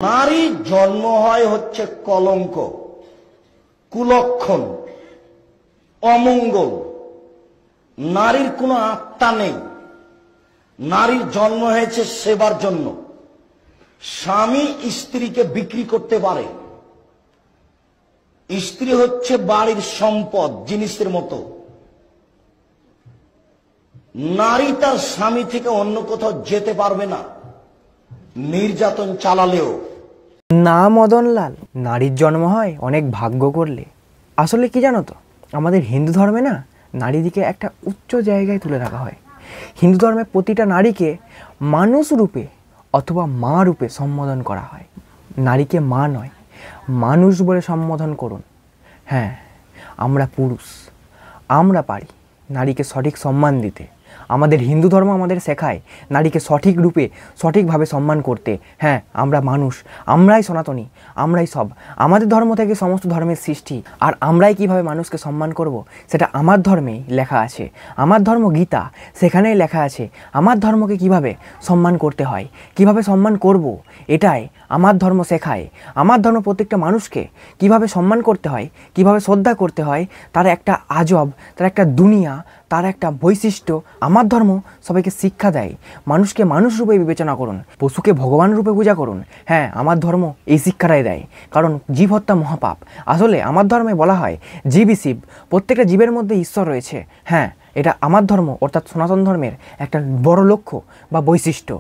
নারীর জন্ম হয় হচ্ছে কলঙ্ক, কুলক্ষণ, অমঙ্গল। নারীর কোনো আত্মা নেই। নারীর জন্ম হয়েছে সেবার জন্য। স্বামী স্ত্রীকে বিক্রি করতে পারে। স্ত্রী হচ্ছে বাড়ির সম্পদ, জিনিসের মতো। নারী তার স্বামী থেকে অন্য কোথাও যেতে পারবে না, নির্যাতন চালালেও। না মদনলাল, নারীর জন্ম হয় অনেক ভাগ্য করলে। আসলে কি জানো তো, আমাদের হিন্দু ধর্মে না নারীদিকে একটা উচ্চ জায়গায় তুলে রাখা হয়। হিন্দু ধর্মে প্রতিটা নারীকে মানুষ রূপে অথবা মা রূপে সম্বোধন করা হয়। নারীকে মা নয়, মানুষ বলে সম্বোধন করুন। হ্যাঁ, আমরা পুরুষ, আমরা পারি নারীকে সঠিক সম্মান দিতে। আমাদের হিন্দু ধর্ম আমাদের শেখায় নারীকে সঠিক রূপে সঠিকভাবে সম্মান করতে। হ্যাঁ, আমরা মানুষ, আমরাই সনাতনী, আমরাই সব। আমাদের ধর্ম থেকে সমস্ত ধর্মের সৃষ্টি, আর আমরাই কিভাবে মানুষকে সম্মান করব সেটা আমার ধর্মেই লেখা আছে। আমার ধর্ম গীতা, সেখানেই লেখা আছে আমার ধর্মকে কিভাবে সম্মান করতে হয়, কিভাবে সম্মান করব, এটাই আমার ধর্ম শেখায়। আমার ধর্ম প্রত্যেকটা মানুষকে কিভাবে সম্মান করতে হয়, কিভাবে শ্রদ্ধা করতে হয়, তার একটা আজব, তার একটা দুনিয়া, তার একটা বৈশিষ্ট্য আমার ধর্ম সবাইকে শিক্ষা দেয়। মানুষকে মানুষ রূপে বিবেচনা করুন, পশুকে ভগবান রূপে পূজা করুন। হ্যাঁ, আমার ধর্ম এই শিক্ষাটাই দেয়, কারণ জীব হত্যা মহাপাপ। আসলে আমার ধর্মে বলা হয় জীবই শিব, প্রত্যেকটা জীবের মধ্যে ঈশ্বর রয়েছে। হ্যাঁ, এটা আমার ধর্ম অর্থাৎ সনাতন ধর্মের একটা বড় লক্ষ্য বা বৈশিষ্ট্য।